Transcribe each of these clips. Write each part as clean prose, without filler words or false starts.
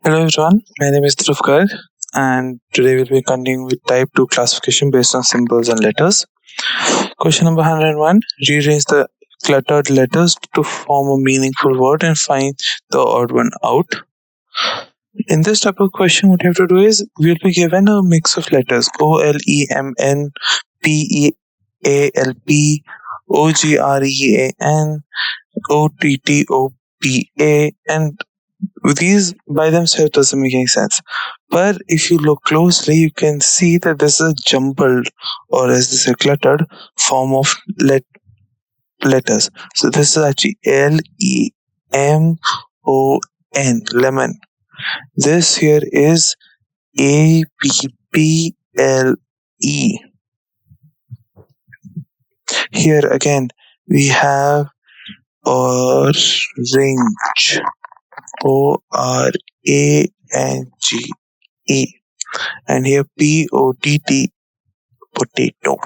Hello everyone, my name is Dhruv Garg and today we'll be continuing with type 2 classification based on symbols and letters. Question number 101. Rearrange the cluttered letters to form a meaningful word and find the odd one out. In this type of question, what you have to do is we'll be given a mix of letters OLEMN, PEALP, OGREAN, OTTOPA, and these by themselves doesn't make any sense. But if you look closely, you can see that this is a jumbled, or as they say, cluttered form of letters. So this is actually LEMON, lemon. This here is APPLE. Here again, we have orange, ORANGE, and here POTT, potato.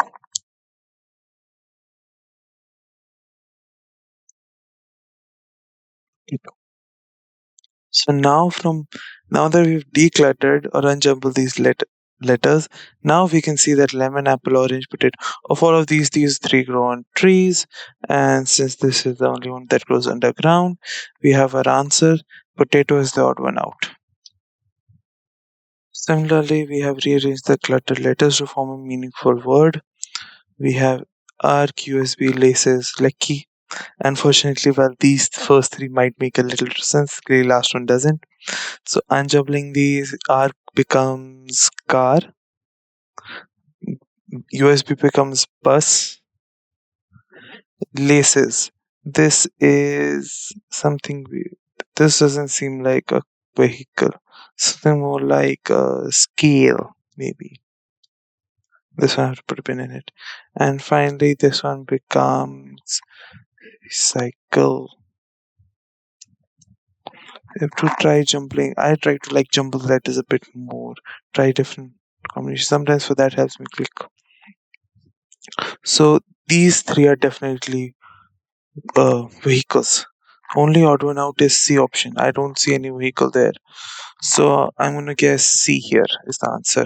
So now that we've decluttered or unjumbled these letters, now we can see that lemon, apple, orange, potato. Of all of these three grow on trees, and since this is the only one that grows underground, we have our answer. Potato is the odd one out. Similarly, we have rearranged the cluttered letters to form a meaningful word. We have RQSB laces lucky. Unfortunately, while these first three might make a little sense, the last one doesn't. So unjumbling these, arc becomes car, USB becomes bus, laces. This is something weird. This doesn't seem like a vehicle. Something more like a scale, maybe. This one I have to put a pin in it. And finally, this one becomes cycle. I have to try jumbling. I try to jumble letters a bit more. Try different combinations. Sometimes for that helps me click. So these three are definitely vehicles. Only odd one out is C option. I don't see any vehicle there. So I'm gonna guess C here is the answer.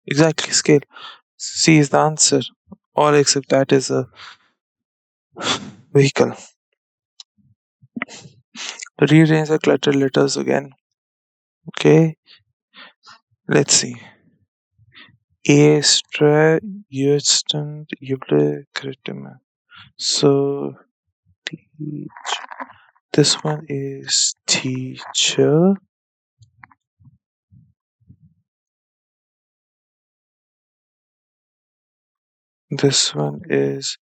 Exactly, scale. C is the answer. All except that is a vehicle. Rearrange the cluttered letters again. Okay. Let's see. A stra Houston Yuble Kritima. So this one is teacher. This one is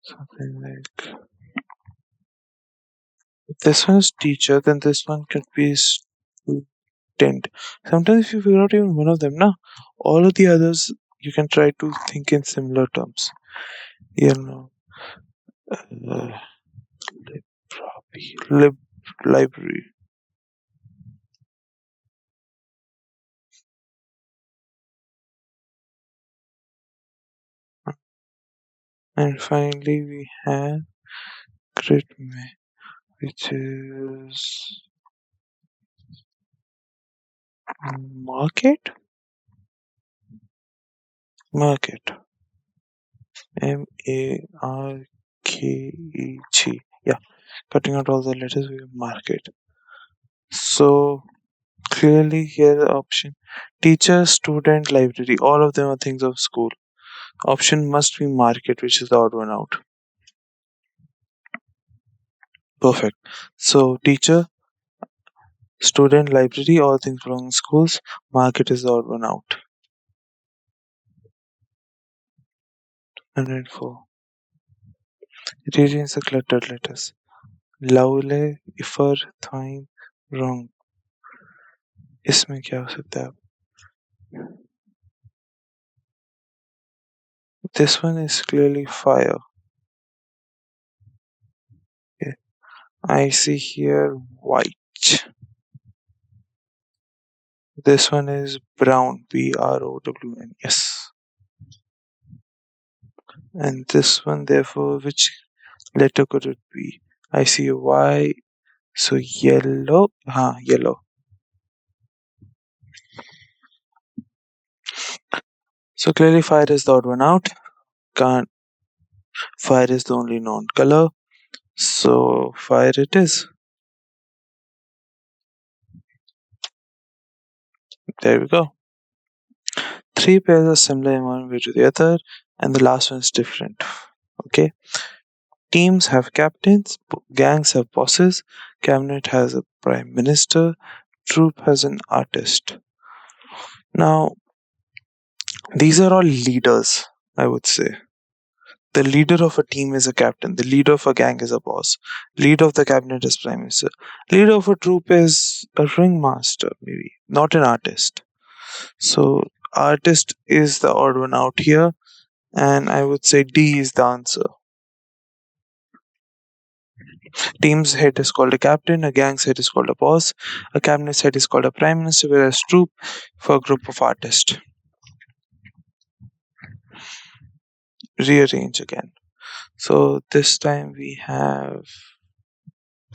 something like, if this one is teacher, then this one could be student. Sometimes if you figure out even one of them, now all of the others you can try to think in similar terms. Library. And finally we have Gridme, which is market. MARKET. Yeah, cutting out all the letters, we have market. So clearly here the option teacher, student, library, all of them are things of school. Option must be market, which is the odd one out. Perfect. So teacher, student, library, all things belong in schools. Market is the odd one out. 104. Rearrange the cluttered letters. Laule, Fitr, थाइन, wrong. इसमें क्या हो सकता है? This one is clearly fire. Okay. I see here white. This one is brown. BROWN. Yes. And this one, therefore, which letter could it be? I see a Y. So yellow. Yellow. So clearly fire is the odd one out. Can't Fire is the only known color. So fire it is. There we go. Three pairs are similar in one way to the other, and the last one is different. Okay. Teams have captains, gangs have bosses, cabinet has a prime minister, troop has an artist. Now, these are all leaders, I would say. The leader of a team is a captain, the leader of a gang is a boss, leader of the cabinet is prime minister, leader of a troop is a ringmaster, maybe, not an artist. So, artist is the odd one out here, and I would say D is the answer. Team's head is called a captain, a gang's head is called a boss, a cabinet's head is called a prime minister, whereas troop for a group of artists. Rearrange again. So this time we have.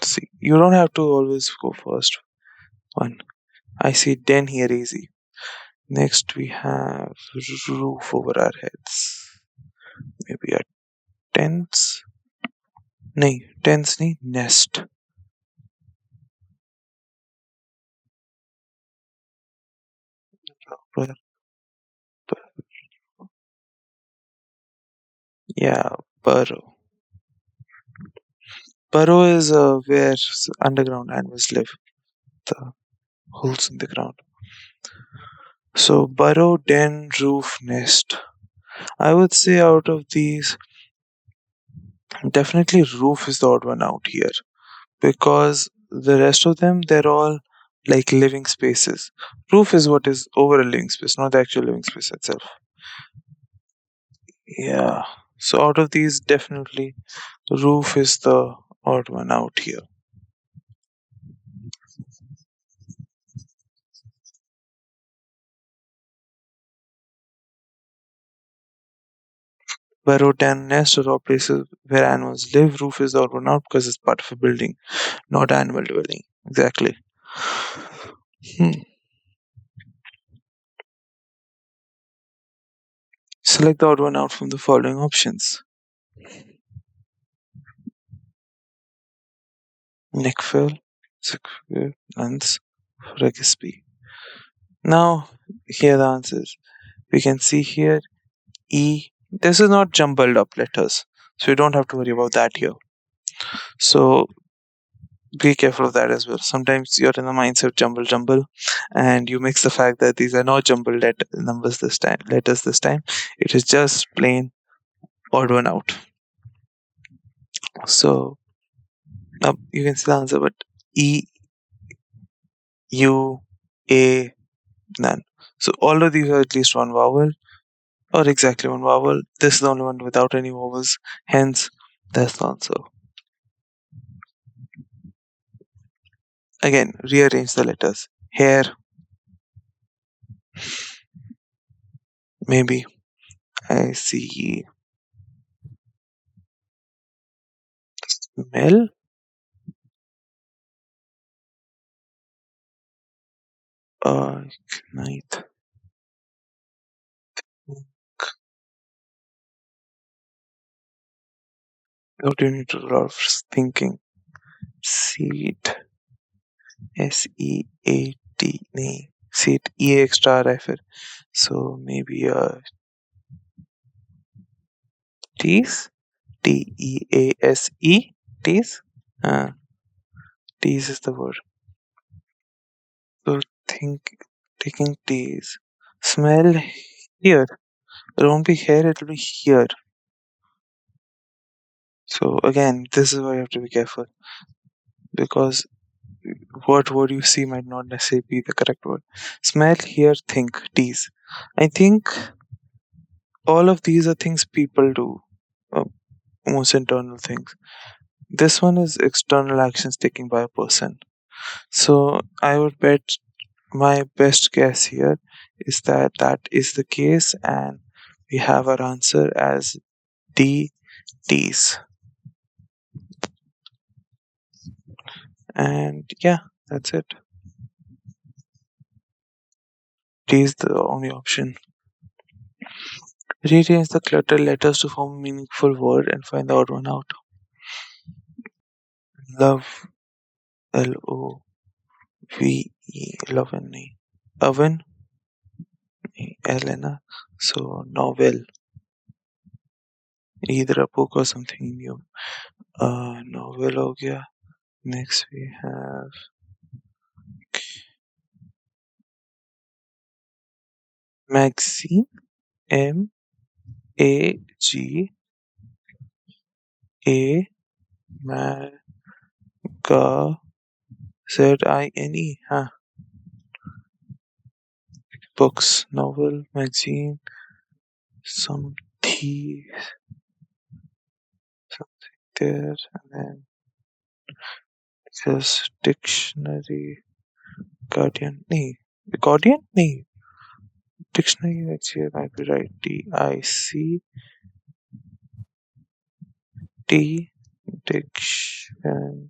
See, you don't have to always go first. One. I see den here easy. Next we have roof over our heads. Maybe a tents. No, tents nahi, nest. But, yeah, burrow. Burrow is where underground animals live. The holes in the ground. So burrow, den, roof, nest. I would say out of these, definitely roof is the odd one out here because the rest of them they're all like living spaces. Roof is what is over a living space, not the actual living space itself. Yeah. So out of these, definitely roof is the odd one out here. Burrow, den, nest are all places where animals live. Roof is the odd one out because it's part of a building, not animal dwelling. Exactly. Hmm. Select the odd one out from the following options. Neckfill, Ziegfeld, Lens, Regisby. Now, here the answers. We can see here E. This is not jumbled up letters, so you don't have to worry about that here. So be careful of that as well. Sometimes you're in the mindset jumble, and you mix the fact that these are not jumbled letters this time. It is just plain odd one out. So now you can see the answer, but E, U, A, none. So all of these are at least one vowel, or exactly one vowel. This is the only one without any vowels. Hence, that's the answer. Again, rearrange the letters. Hair, maybe. I see. Smell. Ignite. What do you need to do a lot of thinking? Seat. SEAT. Nee. Seat. E extra rifle. So maybe tease. TEASE. Tease. Tease is the word. So think. Taking tease. Smell here. It won't be here. It'll be here. So again, this is why you have to be careful because what word you see might not necessarily be the correct word. Smell, hear, think, tease. I think all of these are things people do, uh, most internal things. This one is external actions taken by a person. So I would bet my best guess here is that that is the case, and we have our answer as D, tease. And yeah, that's it. D is the only option. Rearrange the cluttered letters to form a meaningful word and find the odd one out. Love, Love, love and oven, Elena. So novel, either a book or something new. Novel हो गया. Next we have magazine, MAGAZINE, huh? Books, novel, magazine, some tea, something there, and then just dictionary, guardian, guardian, dictionary, actually, I might be right. DICT, dictionary.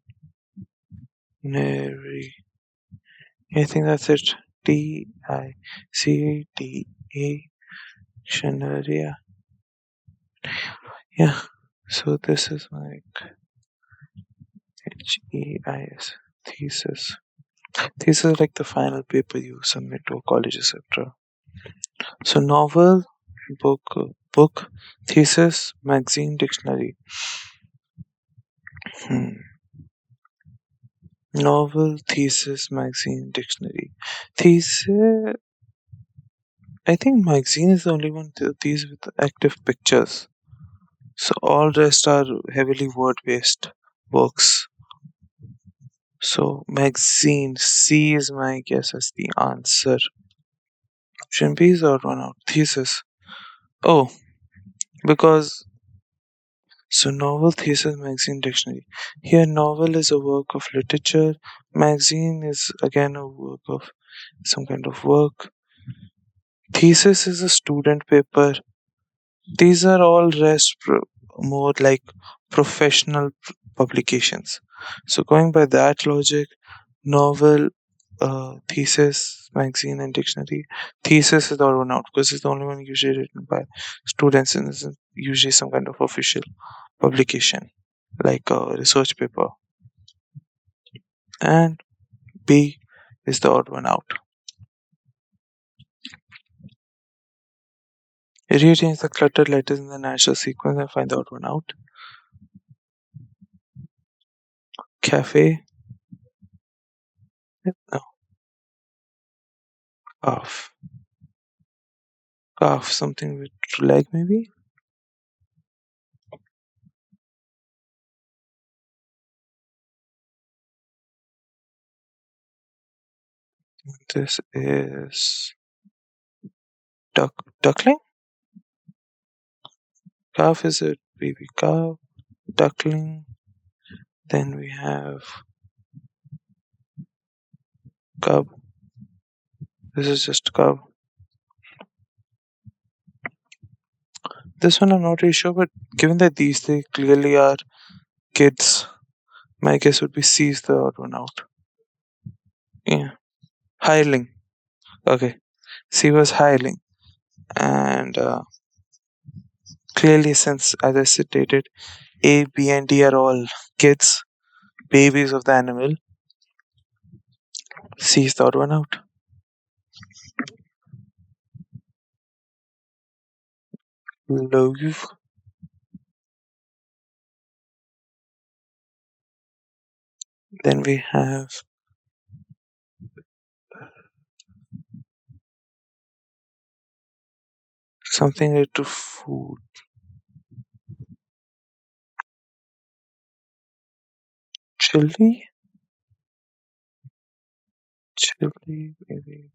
I think that's it. DICTA, dictionary. Yeah. So this is my HEIS thesis. Thesis is like the final paper you submit to a college, etc. So novel, book, thesis, magazine, dictionary. Hmm. Novel, thesis, magazine, dictionary. Thesis. I think magazine is the only one these with active pictures. So all rest are heavily word-based works. So magazine C is my guess as the answer. Option B is odd one out. Thesis. Oh, because so novel, thesis, magazine, dictionary. Here, novel is a work of literature. Magazine is again a work of some kind of work. Thesis is a student paper. These are all more like professional publications. So going by that logic, novel, thesis, magazine, and dictionary. Thesis is the odd one out because it's the only one usually written by students and isn't usually some kind of official publication like a research paper. And B is the odd one out. Rearrange the cluttered letters in the natural sequence and find the odd one out. Cafe, no, calf, something with leg maybe. This is duckling. Calf is a baby cow. Duckling. Then we have cub. This is just cub. This one I'm not really sure, but given that these three clearly are kids, my guess would be C is the odd one out. Yeah. Hireling. Okay. C was hireling. And clearly, since, as I stated, A, B, and D are all kids, babies of the animal, C is the odd one out. Loaf. Then we have something related to food. Chili? Chili, maybe.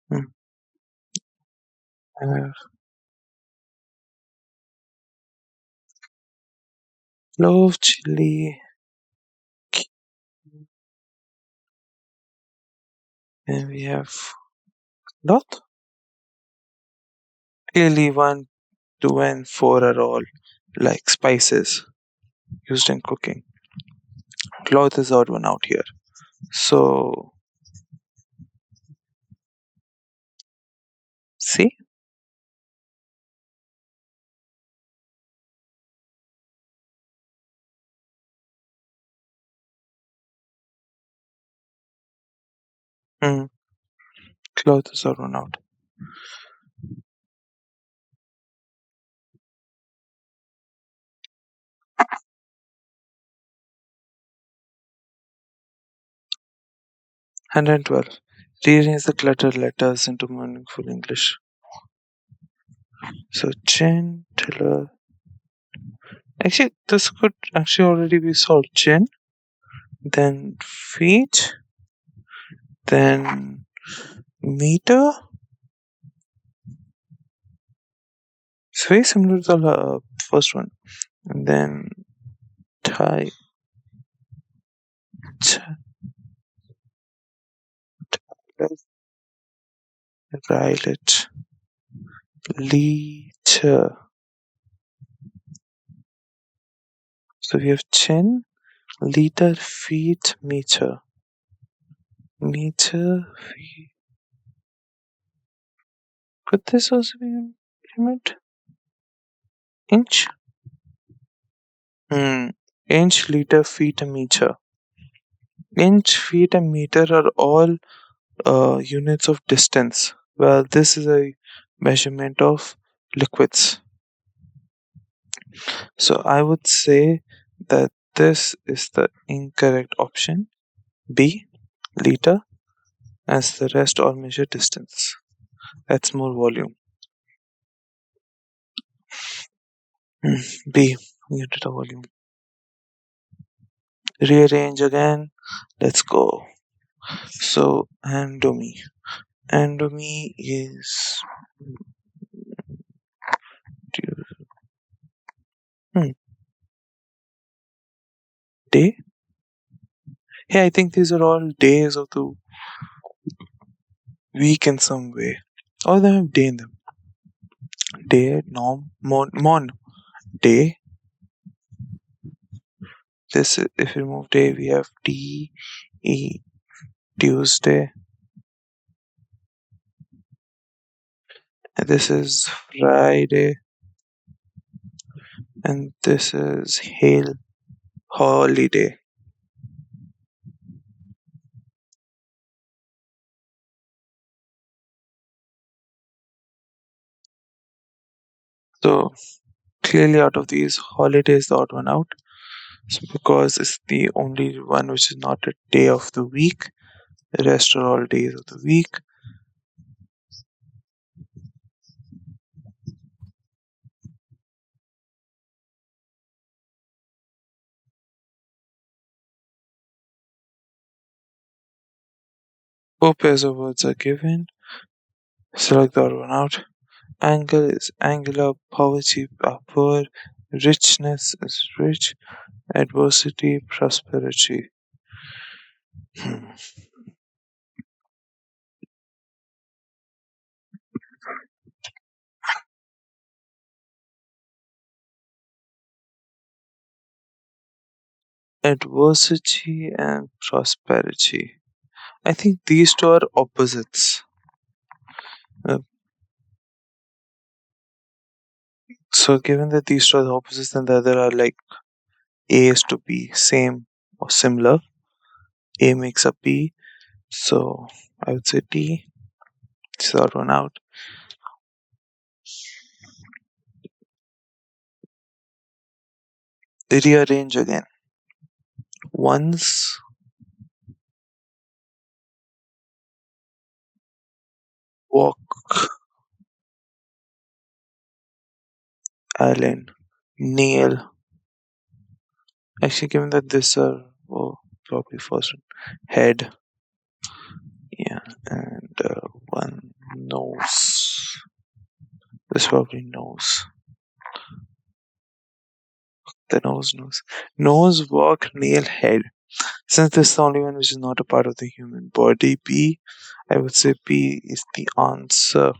Hmm. Uh, Clove, chili. Then we have lot. Clearly, 1, 2, and 4 are all like spices used in cooking. Cloth is odd one out here. So C. Hmm. Clothes are run out. 112. Rearrange the cluttered letters into meaningful English. So chin, tiller. Actually, this could actually already be solved. Chin, then feet, then meter. It's very similar to the first one. And then tie, ch- violet, liter. So we have chin, liter, feet, meter. Meter, feet. Could this also be an implement? Inch? Inch, liter, feet, and meter. Inch, feet, and meter are all units of distance. Well, this is a measurement of liquids. So I would say that this is the incorrect option. B, liter, as the rest all measure distance. That's more volume. B, unit of volume. Rearrange again. Let's go. So, andomy. Andomy is. Hmm, day? Yeah, I think these are all days of the week in some way. All of them have day in them. Day, norm, mon. Day. This, if we remove day, we have T, E, Tuesday. And this is Friday. And this is hail, holiday. So clearly out of these, holiday is the odd one out. So because it's the only one which is not a day of the week. The rest are all days of the week. Four pairs of words are given. Select the odd one out. Angle is angular, poverty poor, richness is rich, adversity, prosperity. Hmm. Adversity and prosperity. I think these two are opposites. Uh, so given that these two are the opposites, then the other are like A is to B, same or similar. A makes up B. So I would say T. It's the odd one out. Rearrange again. Once, walk, island, nail. Actually, given that this are probably first one, head, yeah, and one nose. This probably nose. The nose, walk, nail, head. Since this is the only one which is not a part of the human body, B, I would say B is the answer.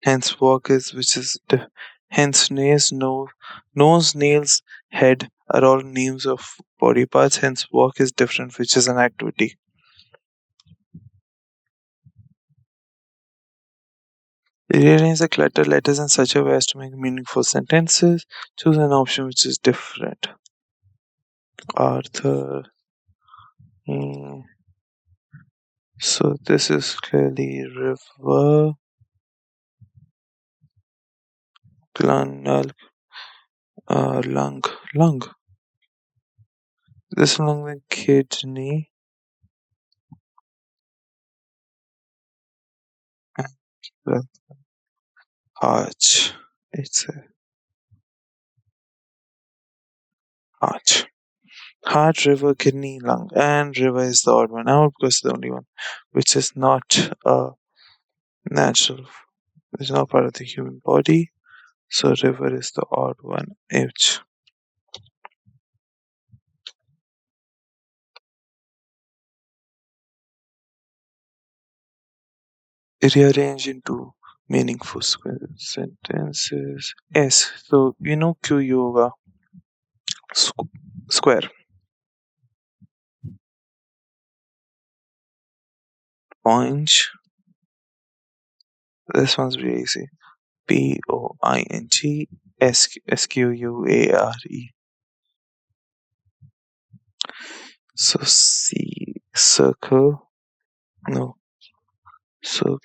Hence, walk is which is Hence, nose, nails, head are all names of body parts. Hence, work is different, which is an activity. Rearrange the cluttered letters in such a way as to make meaningful sentences. Choose an option which is different. Arthur. Hmm. So this is clearly river. Lung. Lung. This lung the kidney. And the heart. It's a heart. Heart, river, kidney, lung, and river is the odd one out because the only one which is not natural, is not part of the human body. So river is the odd one out. Rearrange into meaningful sentences. S. So you know Q yoga square point. This one's really easy. POINT SQUARE. So C circle. No. Circle.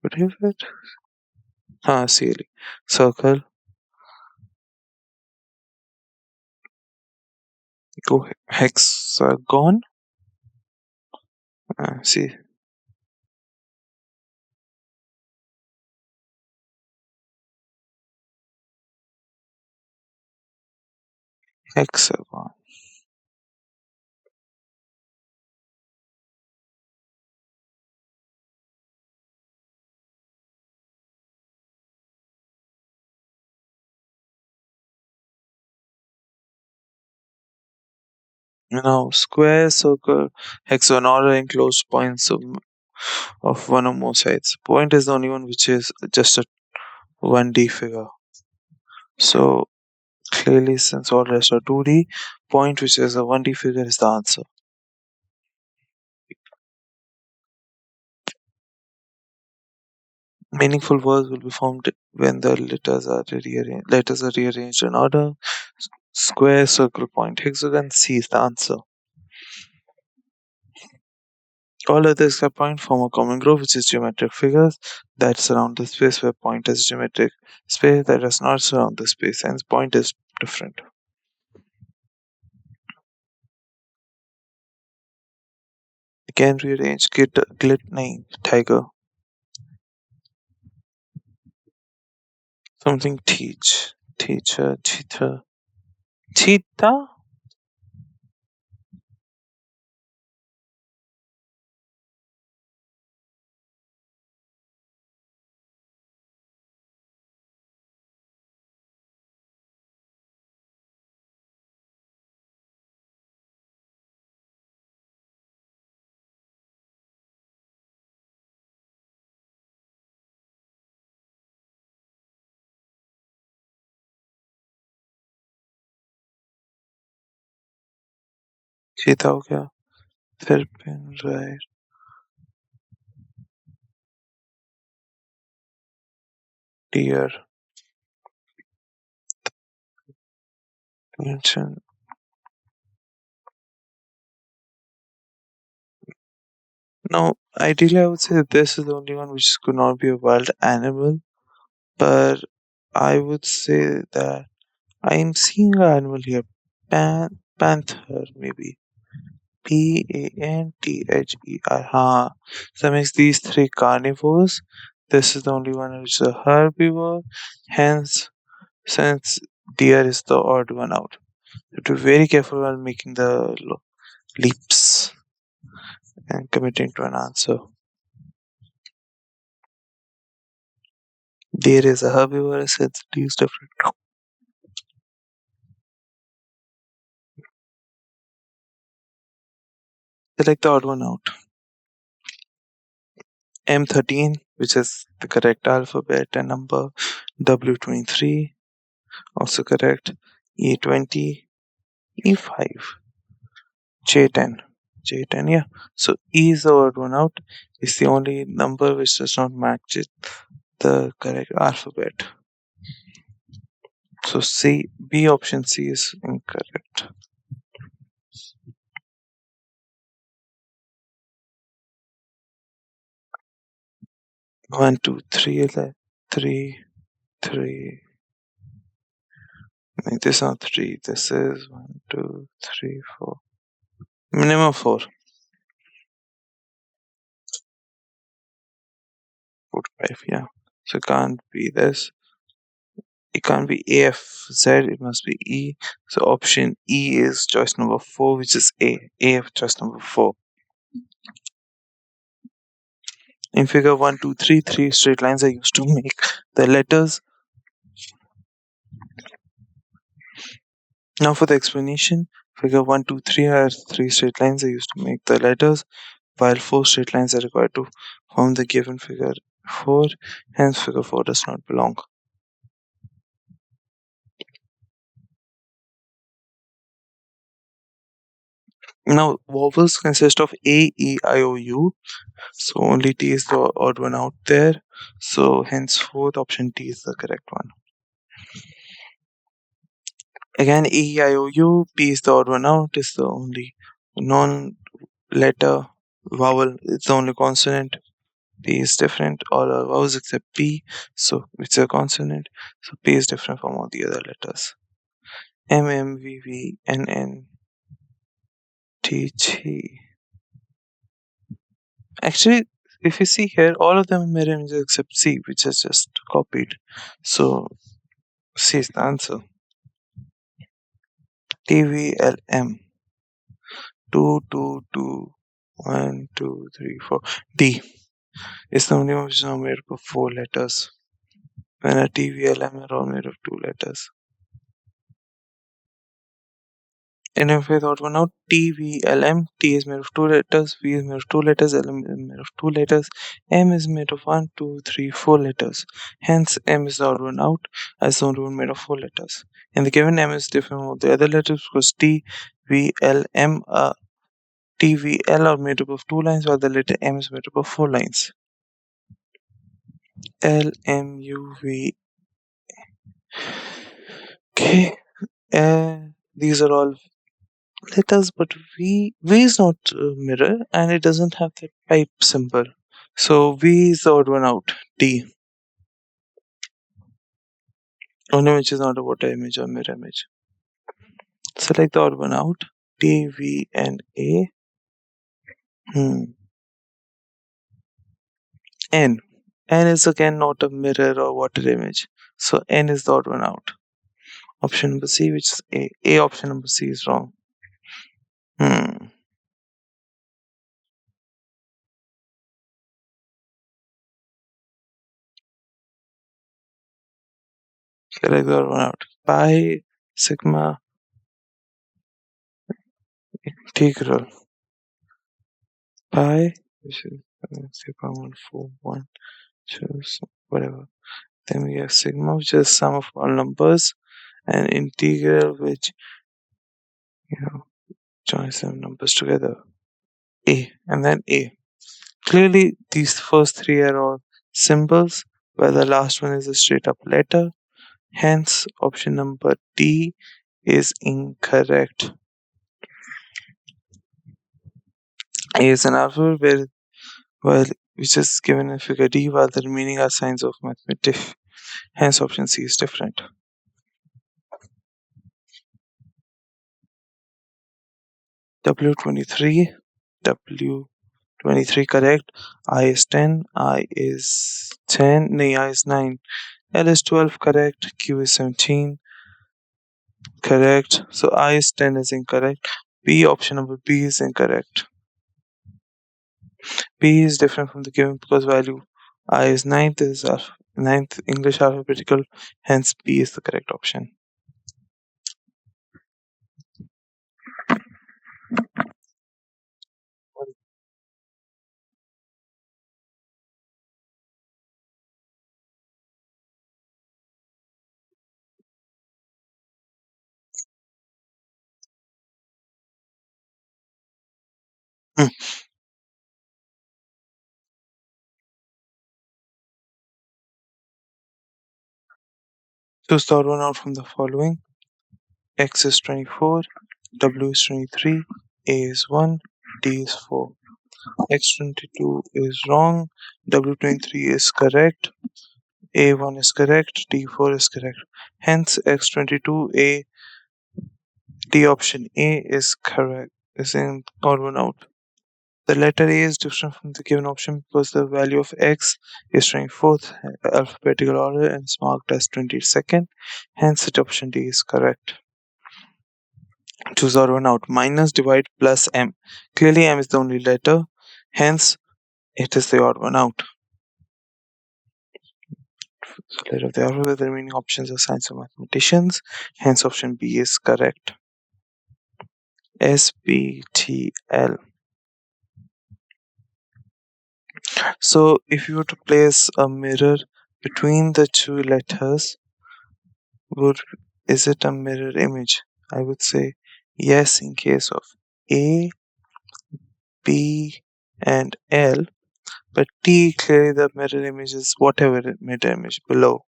What is it? Silly. Circle. Go hexagon. See. Hexagon. Square, circle, hexagon all are enclosed points of one or more sides. Point is the only one which is just a 1D figure. So clearly, since all rest are 2D, point which is a 1D figure is the answer. Meaningful words will be formed when the letters are rearranged in order. Square, circle, point, hexagon. C is the answer. All other except point form a common group, which is geometric figures that surround the space, where point is geometric space that does not surround the space, hence point is different. Again, rearrange tiger. Something teacher, cheetah. Cheetah हो गया फिर pen right deer mention. No, ideally I would say this is the only one which could not be a wild animal, but I would say that I am seeing an animal here. Panther, maybe. Panther. So that makes these three carnivores. This is the only one which is a herbivore. Hence, since deer is the odd one out. You have to be very careful while making the leaps and committing to an answer. Deer is a herbivore, since deer is different. Select the odd one out. M13, which is the correct alphabet and number. W23, also correct. E20, E5, J10. J10, yeah. So E is the odd one out. It's the only number which does not match it, the correct alphabet. So C, B option C is incorrect. 1, 2, 3, 3, 3. This is not 3. This is 1, 2, 3, 4. Minimum 4. 4 to 5, yeah. So it can't be this. It can't be A, F, Z. It must be E. So option E is choice number 4, which is A. A, choice number 4. In figure 1, 2, 3, 3 straight lines are used to make the letters. Now for the explanation, figure 1, 2, 3 are 3 straight lines are used to make the letters, while 4 straight lines are required to form the given figure 4. Hence, figure 4 does not belong. Now, vowels consist of A, E, I, O, U. So only T is the odd one out there. So henceforth, option T is the correct one. Again, A, E, I, O, U. P is the odd one out. Is the only non-letter vowel. It's the only consonant. P is different. All are vowels except P. So it's a consonant. So P is different from all the other letters. M, M, V, V, N, N, T, G. Actually, if you see here, all of them are mirror images except C, which is just copied. So C is the answer. TVLM. 2, 2, 2, 1, 2, 3, 4. D is the only one which is now made up of 4 letters. When a TVLM are all made of 2 letters. And if I thought one out, TVLM, T is made of 2 letters, V is made of 2 letters, L is made of 2 letters, M is made of 1, 2, 3, 4 letters. Hence, M is the odd one out as the only one made of 4 letters. And the given M is different from the other letters because T, V, L, M, T, V, L are made up of 2 lines while the letter M is made up of 4 lines. L, M, U, V. Okay. These are all letters, but V is not mirror and it doesn't have the type symbol. So V is the odd one out. D. Only which is not a water image or mirror image. Select the odd one out. D, V, and A. N. N is again not a mirror or water image. So N is the odd one out. Option number C, which is A. A option number C is wrong. Select the odd one out. Pi, sigma, integral. Pi, which is 0.141, choose whatever. Then we have sigma, which is sum of all numbers, and integral, which joins some numbers together. A and then A. Clearly, these first 3 are all symbols, while the last one is a straight up letter. Hence, option number D is incorrect. A is an alphabet which is given in figure D, while the remaining are signs of mathematics. Hence, option C is different. W23, W23 correct. I is 10, I is 10, no, I is 9. L is 12 correct, Q is 17 correct. So I is 10 is incorrect. B option number B is incorrect. B is different from the given because value I is ninth English alphabetical, hence B is the correct option. Mm. Choose the odd one out from the following. X is 24, W is 23, A is 1, D is 4. X22 is wrong, W23 is correct, A1 is correct, D4 is correct. Hence, X22, A, D option A is correct, is in odd one out. The letter A is different from the given option because the value of X is 24th alphabetical order and is marked as 22nd. Hence, the option D is correct. Choose odd one out. Minus, divide, plus M. Clearly, M is the only letter. Hence, it is the odd one out. So, letter of the alphabet, the remaining options are science or mathematicians. Hence, option B is correct. SBTL. So, if you were to place a mirror between the two letters, is it a mirror image? I would say yes in case of A, B, and L, but T, clearly the mirror image is whatever mirror image below.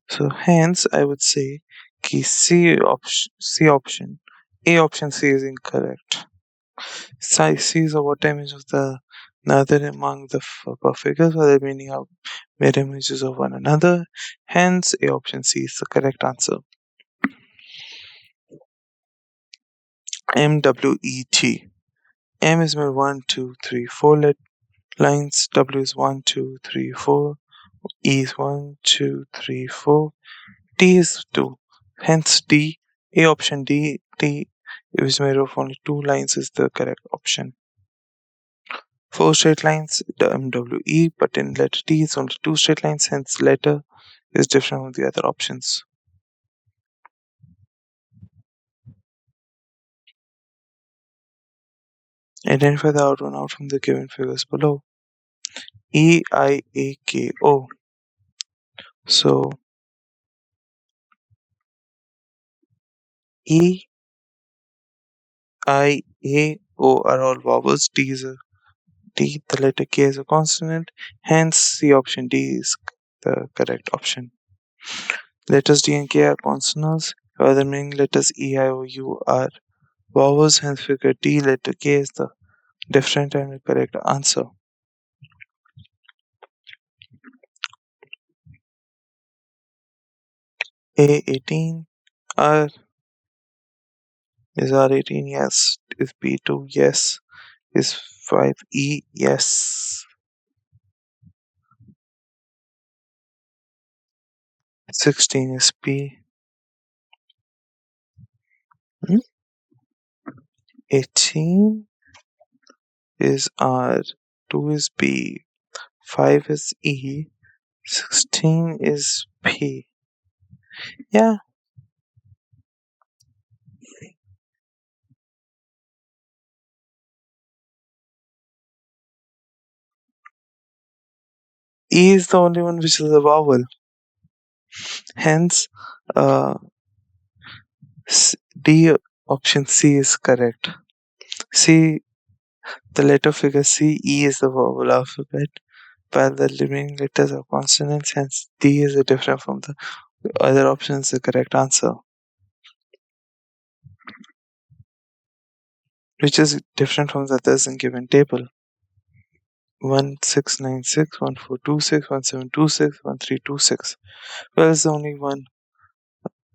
So hence I would say C option, A option C is incorrect. C is a what image of the neither among the above figures or the meaning of mirror images of one another. Hence A option C is the correct answer. MWET. M is my 1, 2, 3, 4 lines. W is 1, 2, 3, 4. E is 1, 2, 3, 4. T is 2. Hence D. A option D. T is made of only 2 lines is the correct option. 4 straight lines, the MWE, but in letter T it's only 2 straight lines, hence letter is different from the other options. Identify the odd one out from the given figures below. EIAKO. So E, I, A, O are all vowels. The letter K is a consonant. Hence, C option D is the correct option. Letters D and K are consonants. However, the remaining letters E, I, O, U are vowels. Hence, figure D, letter K is the different and the correct answer. A18, R is R18, yes. Is B2, yes. Is 5E, yes. 16 is P. 18 is R. 2 is B. 5 is E. 16 is P. Yeah. E is the only one which is a vowel. Hence, uh, D option C is correct. C, the letter figure C, E is the vowel alphabet, while the remaining letters are consonants. Hence, D is different from the other options. The correct answer, which is different from the others in given table. 1696, 1426, 1726, 1326. Well, it's the only one.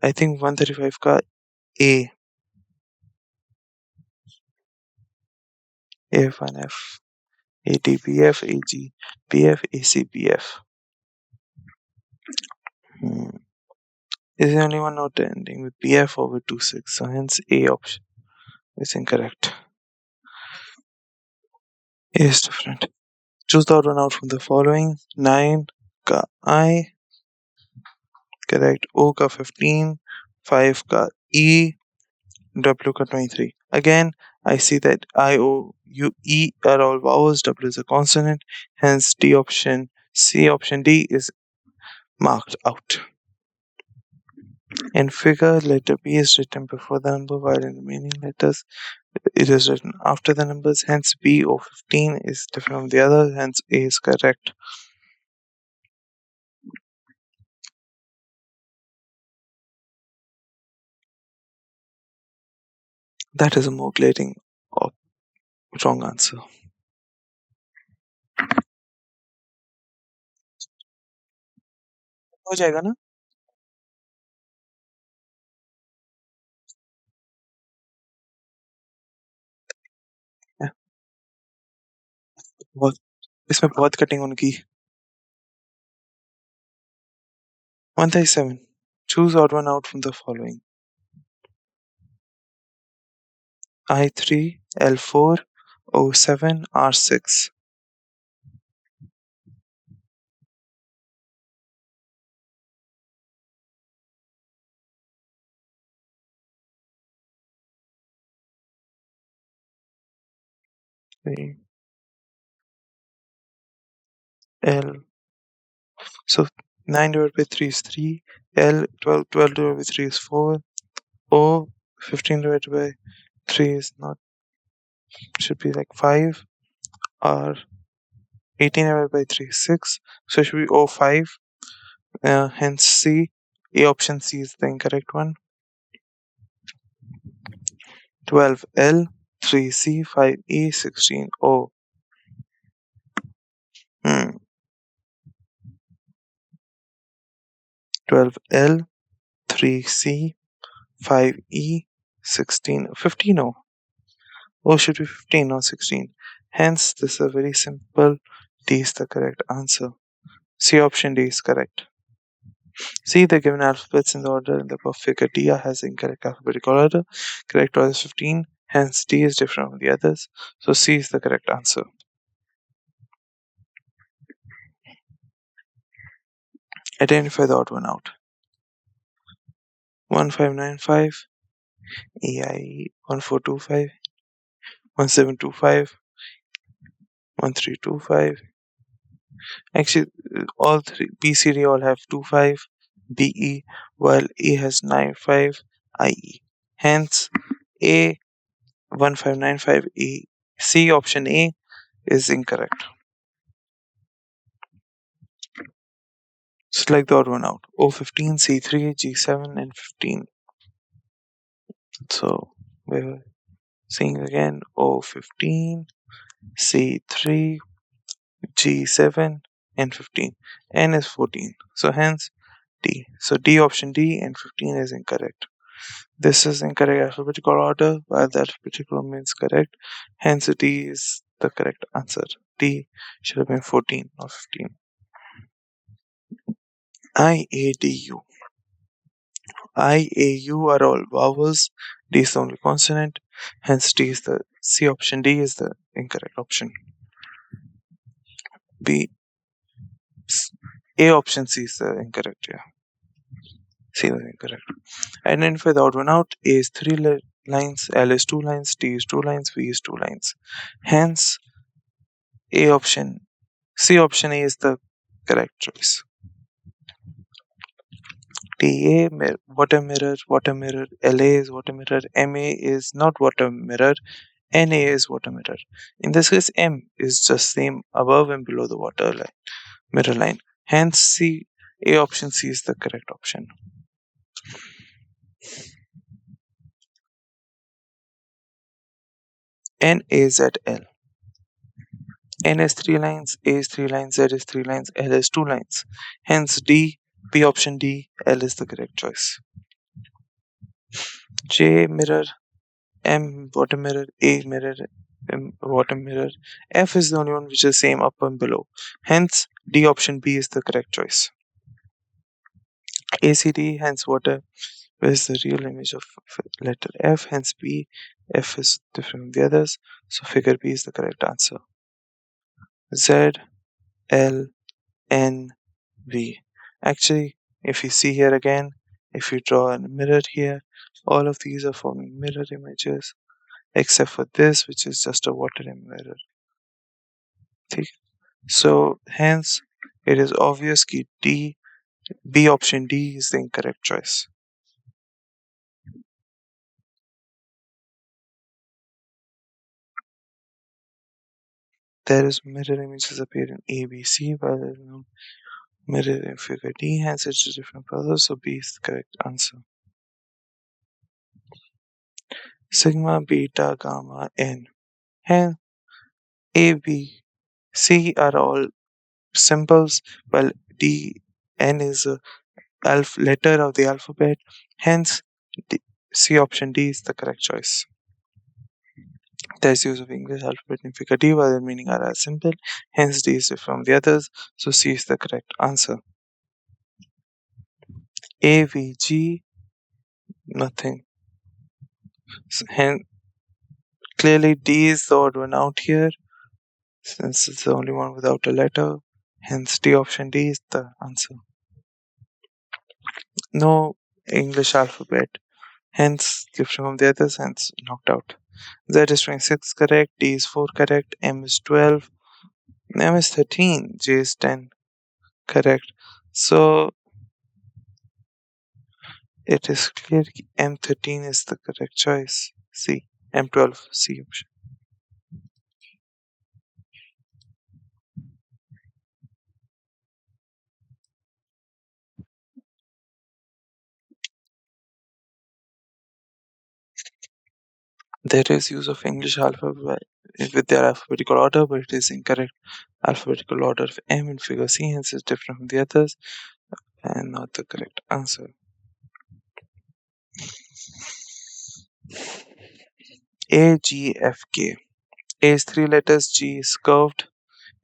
I think 135 ka A. AF1F. ADBF, AGBF, ACBF. Is the only one not ending with BF over 26, so hence A option is incorrect. A is different. Choose the odd one out from the following. 9 ka I, correct. O ka 15, 5 ka E, W ka 23. Again, I see that I, O, U, E are all vowels, W is a consonant, hence D option, C option D is marked out. In figure, letter B is written before the number, while in remaining letters it is written after the numbers. Hence, B or 15 is different from the other. Hence, A is correct. That is a more glaring or wrong answer. हो जाएगा ना? Yeah, बहुत इसमें बहुत cutting उनकी 137. Choose odd one out from the following: I3, L4, O7, R6. L. So 9 divided by 3 is 3. L 12 divided by 3 is 4. O 15 divided by 3 is not, should be like 5. R 18 divided by 3 is 6. So it should be O5. Hence C. A option C is the incorrect one. 12L, 3C, 5E, 16O. 12L, 3C, 5E, 16, 15O. O should be 15, not 16. Hence, this is a very simple. D is the correct answer. C option D is correct. See the given alphabets in the order in the above figure. D has incorrect alphabetical order. Correct order is 15. Hence, D is different from the others. So C is the correct answer. Identify the odd one out. 1595, AI 1425, 1725, 1325. Actually, all three BCD all have 25 BE, while A has 95 IE. Hence, A 1595 E. C option A is incorrect. Select the odd one out. O15, C3, G7, and 15. So we're seeing again O15, C3, G7, and 15. N is 14. So hence D. So D option D and 15 is incorrect. This is incorrect alphabetical order, while that particular means correct. Hence D is the correct answer. D should have been 14 or 15. I, A, D, U. I, A, U are all vowels. D is the only consonant. Hence D is the C option D is the incorrect option. B. A option C is the incorrect. Yeah. C was incorrect. Identify the odd one out. A is 3 lines, L is 2 lines, D is 2 lines, V is 2 lines. Hence, C option A is the correct choice. TA, water mirror, LA is water mirror, MA is not water mirror, NA is water mirror. In this case, M is just same above and below the water line, mirror line. Hence, A option C is the correct option. N is at L. N is 3 lines, A is 3 lines, Z is 3 lines, L is 2 lines. Hence B option D, L is the correct choice. J mirror, M water mirror, A mirror, M water mirror. F is the only one which is same up and below. Hence D option B is the correct choice. ACD, hence water, is the real image of letter F. Hence B, F is different from the others. So figure B is the correct answer. Z, L, N, V. Actually, if you see here again, if you draw a mirror here, all of these are forming mirror images, except for this, which is just a water mirror. So, hence, it is obvious that B option D is the incorrect choice. There is mirror images appear in A, B, C, while there is no mirror in figure D, hence it's a different color, so B is the correct answer. Sigma, beta, gamma, N. Hence A, B, C are all symbols, while D, N is a letter of the alphabet. Hence, C option D is the correct choice. There's use of English alphabet in figure D while the meaning are as simple. Hence, D is different from the others. So C is the correct answer. A, V, G, nothing. Hence, clearly D is the odd one out here, since it's the only one without a letter. Hence, D option D is the answer. No English alphabet. Hence, different from the others. Hence, knocked out. Z is 26 correct. D is 4 correct. M is 12. M is 13. J is 10 correct. So it is clear M13 is the correct choice. C. M12, C option. There is use of English alphabet with their alphabetical order, but it is incorrect alphabetical order of M in figure C, hence it's different from the others and not the correct answer. A, G, F, K. A is 3 letters, G is curved,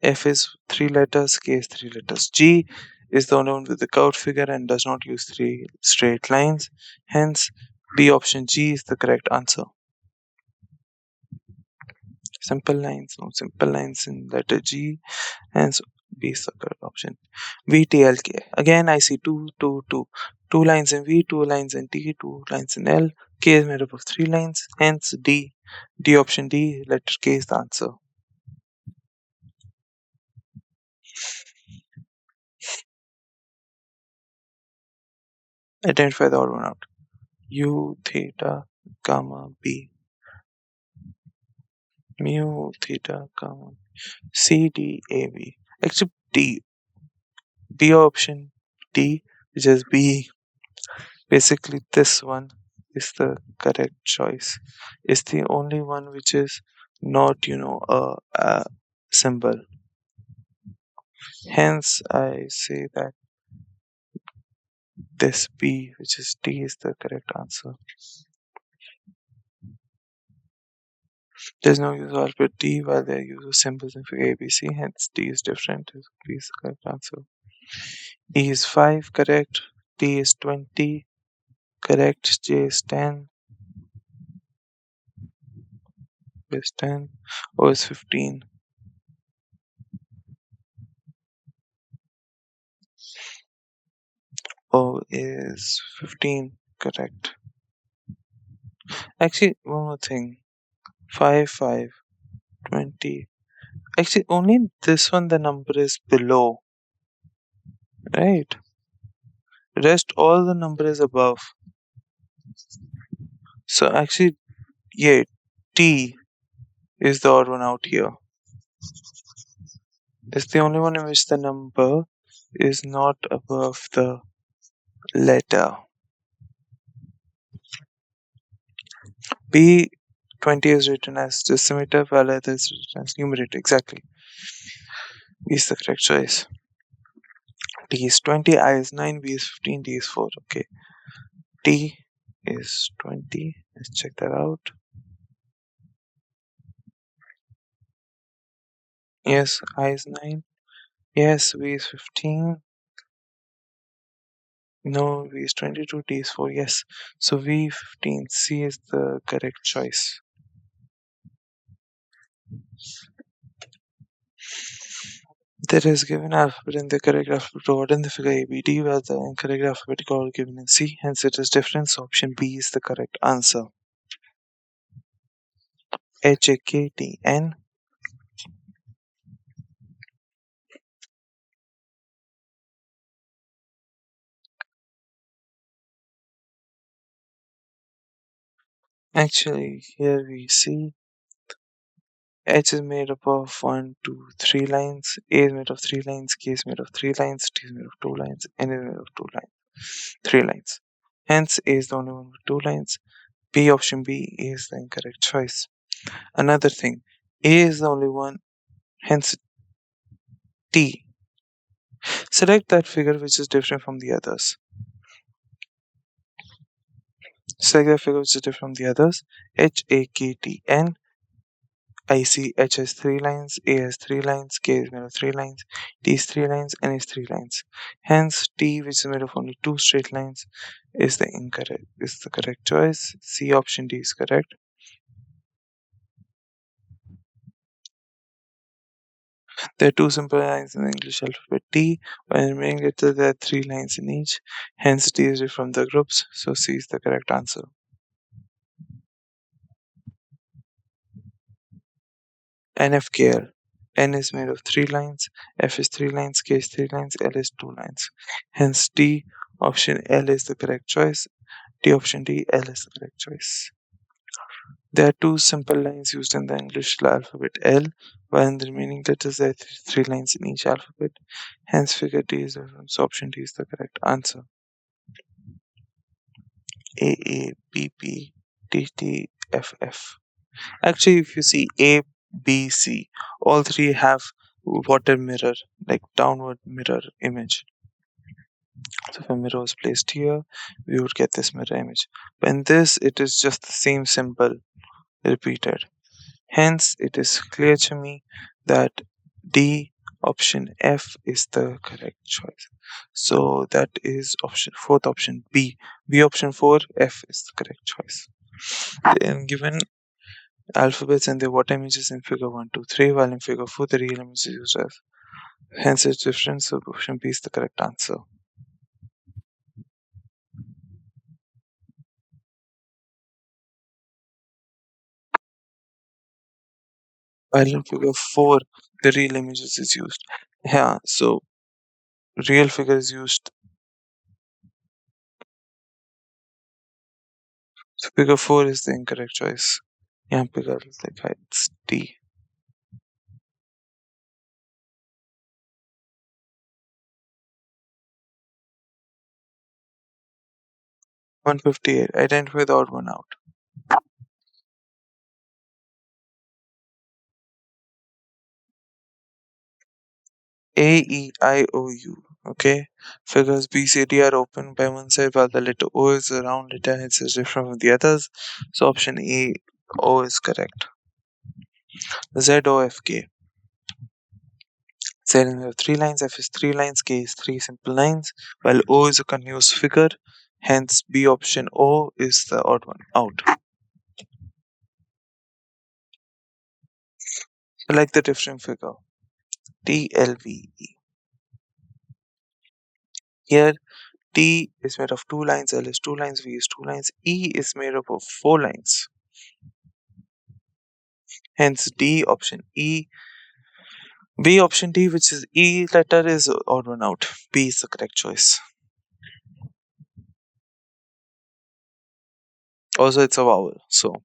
F is 3 letters, K is 3 letters. G is the only one with the curved figure and does not use 3 straight lines. Hence, B option G is the correct answer. Simple lines, no simple lines in letter G, hence B is the correct option. V, T, L, K. Again, I see 2, 2, 2. 2 lines in V, 2 lines in T, 2 lines in L. K is made up of 3 lines, hence D. D option D, letter K is the answer. Identify the odd one out. U, theta, gamma, B. Mu, theta, gamma, C, D, A, B. Except D. B option D, which is B. Basically, this one is the correct choice. It's the only one which is not, a symbol. Hence, I say that this B, which is D, is the correct answer. There's no use of alphabet D while there use of symbols in figure ABC, hence D is different. B is the correct answer. E is 5 correct, D is 20 correct, J is 10, B is 10, O is 15. O is 15 correct. Actually, one more thing. 5, 5, 20. Actually, only in this one the number is below. Right? Rest all the number is above. So actually, yeah, T is the odd one out here. It's the only one in which the number is not above the letter. B 20 is written as decimator, while other is written as numerator. Exactly. B is the correct choice. T is 20, I is 9, B is 15, D is 4. Okay. T is 20. Let's check that out. Yes, I is 9. Yes, V is 15. No, V is 22, D is 4. Yes. So V 15. C is the correct choice. There is given alphabet in the correct alphabetical order in the figure ABD, where the incorrect alphabetical order given in C. Hence, it is different. So option B is the correct answer. HAKTN. Actually, here we see H is made up of 1, 2, 3 lines. A is made of 3 lines. K is made of 3 lines. T is made of 2 lines. N is made of 2 lines. 3 lines. Hence, A is the only one with 2 lines. B, option B, is the incorrect choice. Another thing, A is the only one, hence T. Select that figure which is different from the others. Select that figure which is different from the others. H, A, K, T, N. I see H has 3 lines, A has 3 lines, K is made of 3 lines, T is 3 lines, N is 3 lines. Hence, T, which is made of only 2 straight lines, is the correct choice. C, option D is correct. There are 2 simple lines in the English alphabet T, while in the remaining letters there are 3 lines in each. Hence, T is different from the groups, so C is the correct answer. NFKL. N is made of 3 lines, F is 3 lines, K is 3 lines, L is 2 lines. Hence, D, option L is the correct choice. D, option D, L is the correct choice. There are 2 simple lines used in the English alphabet L, while in the remaining letters there are 3 lines in each alphabet. Hence, figure D is different, so option D is the correct answer. A, B, B, D, D, F, F. Actually, if you see A, B, C, all 3 have water mirror, like downward mirror image. So if a mirror was placed here, we would get this mirror image. But in this, it is just the same symbol repeated. Hence, it is clear to me that D, option F, is the correct choice. So that is fourth option B. B, option 4, F is the correct choice. Then given alphabets and their water images in figure 1, 2, 3, while in figure 4 the real image is used as. Hence it's different, so option B is the correct answer. While in figure 4 the real images is used. Yeah, so real figure is used. So figure 4 is the incorrect choice. Yeah, figure like it's D. 158. Identify the odd one out. A, E, I, O, U. Okay. Figures B, C, D are open by one side while the letter O is a round letter, hence is different from the others. So option A, O is correct. Z, O, F, K. Z is 3 lines, F is 3 lines, K is 3 simple lines, while O is a continuous figure. Hence, B option O is the odd one out. Select the different figure. T, L, V, E. Here, T is made of 2 lines, L is 2 lines, V is 2 lines, E is made up of 4 lines. Hence, D option E. B option D, which is E letter, is odd one out. B is the correct choice. Also, it's a vowel, so.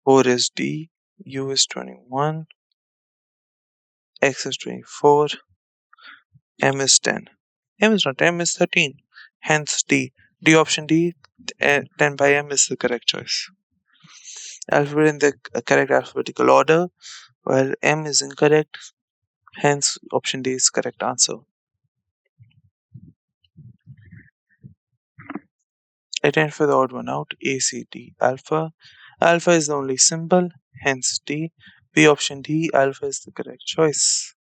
Four is D, U is 21, X is 24, M is 10. M is not M is 13. Hence D. D option D, 10 by M is the correct choice. Alphabet in the correct alphabetical order, while M is incorrect. Hence option D is correct answer. Identify the odd one out. A, C, D, alpha. Alpha is the only symbol. Hence D. B option D, alpha is the correct choice.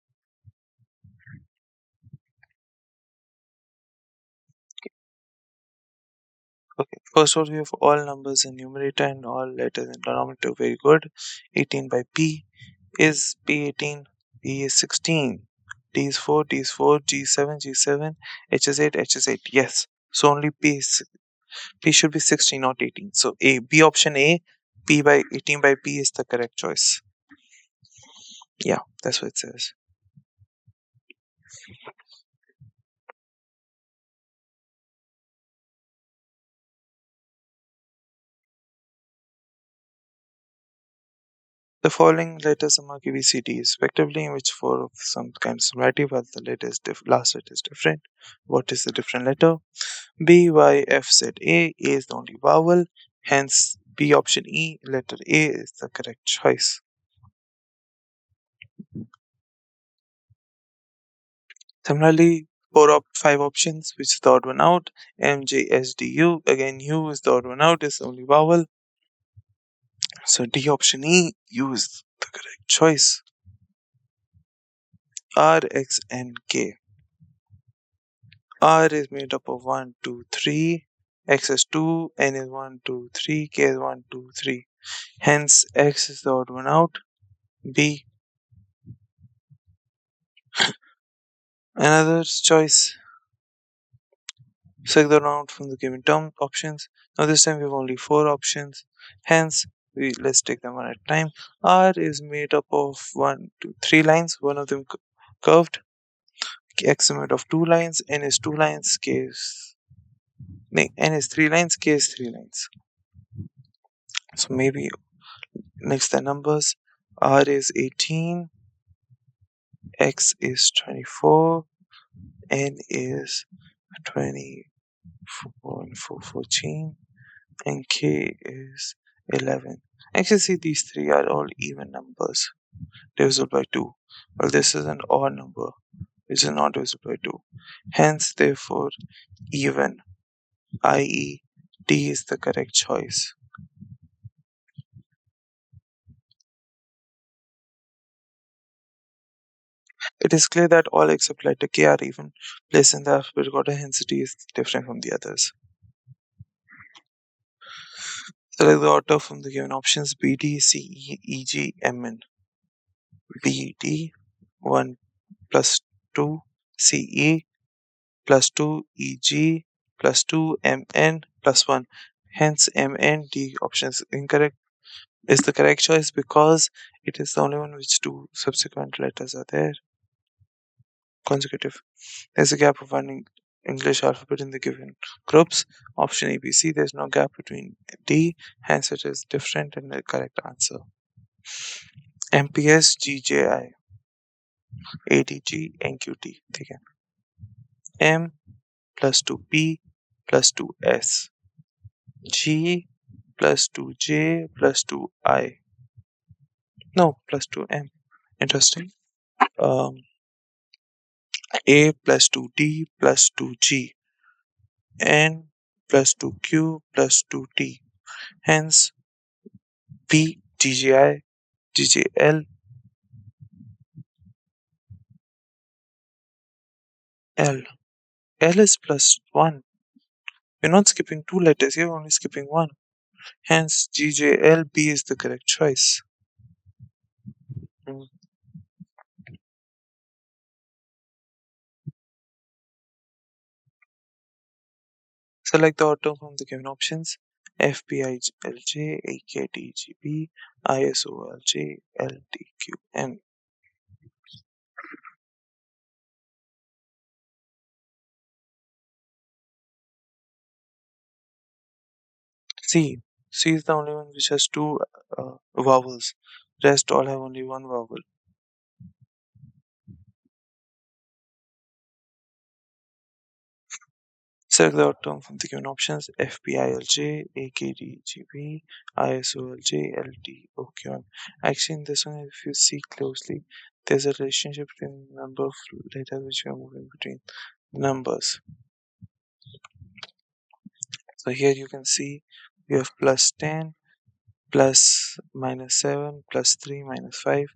Okay, first overview of all numbers in numerator and all letters in denominator. Very good. 18 by P is P18, P is 16, D is 4, D is 4, G is 7, G is 7, H is 8, H is 8. Yes. So only P should be 16, not 18. So B option A, P by 18 by P is the correct choice. Yeah, that's what it says. The following letters are marked A, B, C, D respectively, in which four of some kind of similarity, but the letter is last letter is different. What is the different letter? B, Y, F, Z, A. A is the only vowel. Hence, B option E, letter A is the correct choice. Similarly, five options, which is the odd one out. M, J, S, D, U. Again, U is the odd one out, is the only vowel. So D option E, U is the correct choice. R, X, and K. R is made up of 1, 2, 3. X is 2, N is 1, 2, 3, K is 1, 2, 3. Hence, X is the odd one out. B. Another choice. Select the round from the given term options. Now this time we have only 4 options. Hence, let's take them one at a time. R is made up of 1, 2, 3 lines. One of them curved. X is made of 2 lines. N is 2 lines. N is 3 lines. K is 3 lines. So maybe next the numbers. R is 18. X is 24. N is 24 and 4, 14. And K is 11. Actually, see, these three are all even numbers divisible by 2. Well, this is an odd number which is not divisible by 2. Hence, therefore, even, i.e., D is the correct choice. It is clear that all except letter K are even placed in the alphabetical order, hence D is different from the others. Select the order from the given options B, D, C, E, E, G, M, N. B, D, 1 plus 2, C, E, plus 2, E, G, plus 2, M, N, plus 1. Hence, M, N, D option is the correct choice because it is the only one which 2 subsequent letters are there. Consecutive. There's a gap of one English alphabet in the given groups. Option A, B, C. There's no gap between D. Hence, it is different and the correct answer. MPS, GJI, ADG, NQT. M plus 2P plus 2S. G plus 2J plus 2I. No, plus 2M. Interesting. A plus 2D plus 2G. N plus 2Q plus 2T. Hence, P, GGI, GJL, L. L is plus 1. You're not skipping 2 letters, you're only skipping 1. Hence, GJLB is the correct choice. Select the order from the given options. FBILJ, AKDGB, ISOLJ, LDQN. C. C is the only one which has 2 vowels. Rest all have only 1 vowel. Select the term from the given options. FBILJ, AKDGB, ISOLJ, LDOQM. Actually, in this one, if you see closely, there's a relationship between the number of letters which we are moving between numbers. So here you can see we have plus 10, plus minus 7, plus 3, minus 5.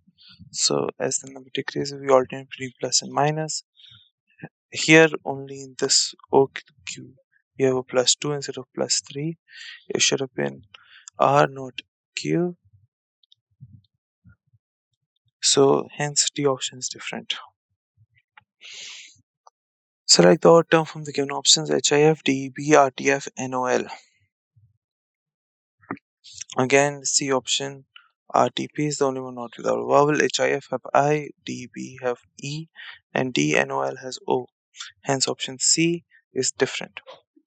So as the number decreases, we alternate between plus and minus. Here only in this OQ, we have a plus 2 instead of plus 3. It should have been R not Q. So hence D option is different. Select the odd term from the given options HIF, DEB, RTF, NOL. Again, C option, RTP is the only one not without a vowel. HIF have I, DEB have E, and DNOL has O. Hence, option C is different.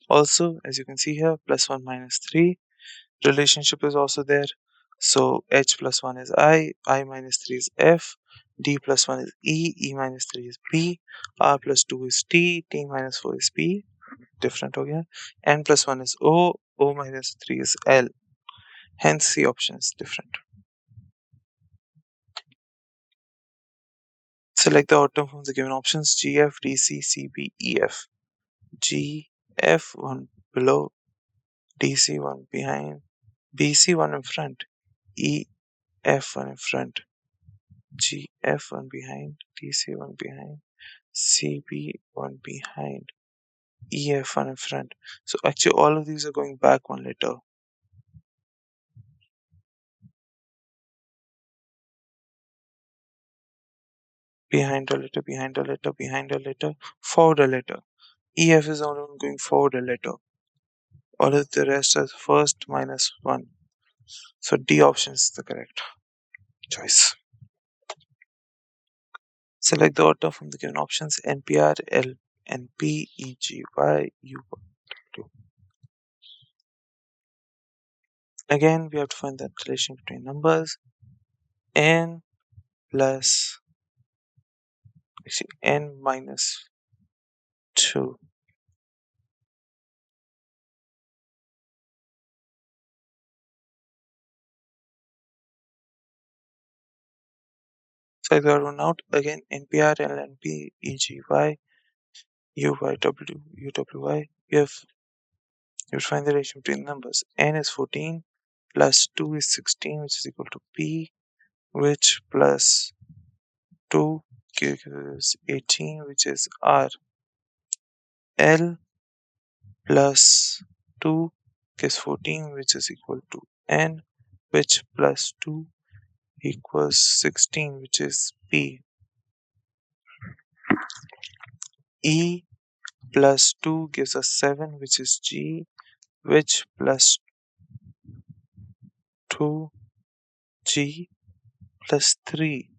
Also, as you can see here, plus 1 minus 3 relationship is also there. So H plus 1 is I minus 3 is F, D plus 1 is E minus 3 is B, R plus 2 is T minus 4 is P, different हो गया, N plus 1 is O minus 3 is L, hence C option is different. Select the outcome from the given options GF, DC, CB, EF. GF 1 below, DC 1 behind, BC 1 in front, EF 1 in front, GF 1 behind, DC 1 behind, CB 1 behind, EF 1 in front. So actually all of these are going back one letter. Behind a letter, behind a letter, behind a letter, forward a letter. EF is only one going forward a letter. All of the rest are first minus 1. So D option is the correct choice. Select the order from the given options NPR, L, NP, EG, Y, U, W. Again, we have to find the relation between numbers. N plus, actually, N minus 2. So I got one out. Again, NPR, L, NP, EG, Y, U, Y, W, U, W, Y. You have to find the ratio between numbers. N is 14 plus 2 is 16, which is equal to P, which plus 2 gives 18, which is R. L plus 2 gives 14, which is equal to N, which plus 2 equals 16, which is P. E plus 2 gives us 7, which is G, which plus 2 G plus 3.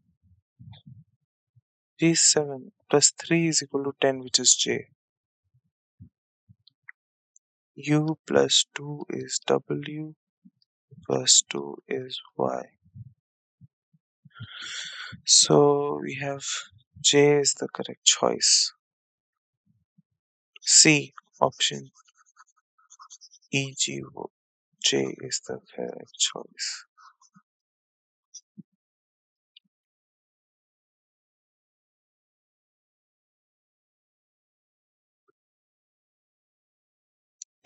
G is 7 plus 3 is equal to 10, which is J. U plus 2 is W plus 2 is Y. So we have J is the correct choice. C option EG J is the correct choice.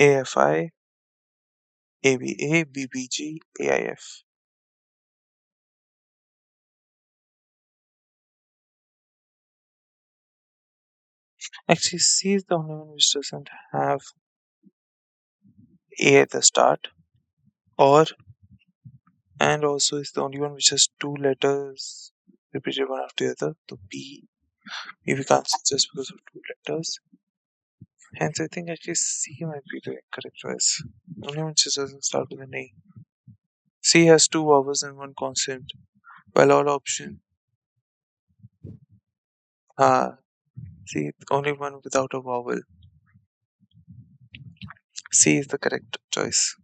AFI, ABA, BBG, AIF. Actually, C is the only one which doesn't have A at the start, or and also is the only one which has two letters repeated one after the other. So B, we can't see just because of two letters. Hence, I think actually C might be the correct choice. Only one which doesn't start with an A. C has two vowels and one consonant, while all option C only one without a vowel. C is the correct choice.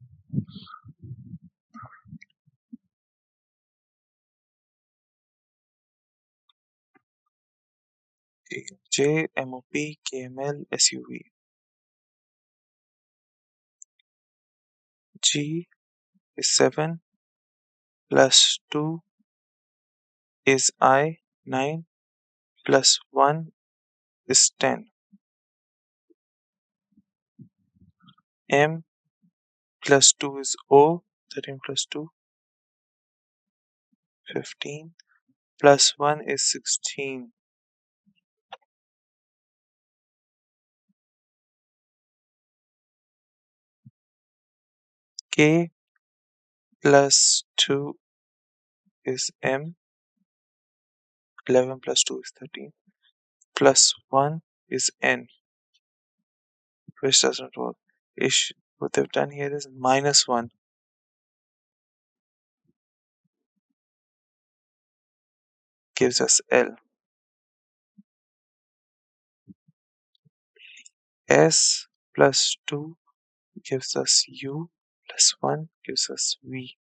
J, MOP, KML, SUV. G is 7 plus 2 is I, 9 plus 1 is 10. M plus 2 is O, 13 plus 2, 15 plus 1 is 16. K plus 2 is M, 11 plus 2 is 13, plus 1 is N, which doesn't work. What they've done here is minus 1 gives us L. S plus 2 gives us U, plus 1 gives us V.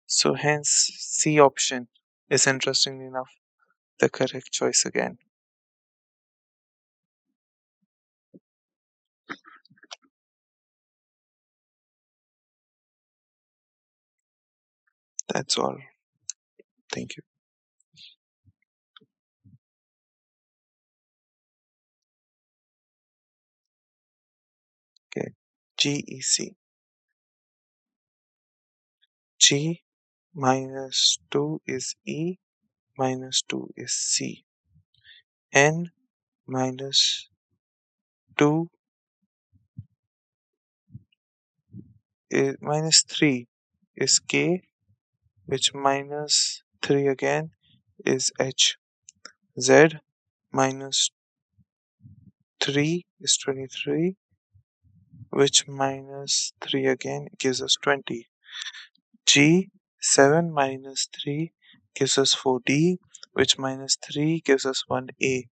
So hence C option is interestingly enough the correct choice again. That's all. Thank you. Okay. GEC. G minus 2 is E, minus 2 is C. N minus 2 is minus 3 is K, which minus 3 again is H. Z minus 3 is 23, which minus 3 again gives us 20. G 7 minus 3 gives us 4D, which minus 3 gives us 1A.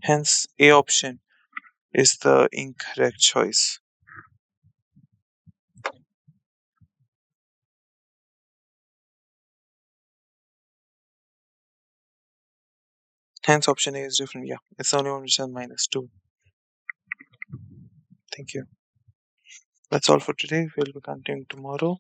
Hence, A option is the incorrect choice. Hence, option A is different. Yeah, it's the only one which has minus 2. Thank you. That's all for today. We'll be continuing tomorrow.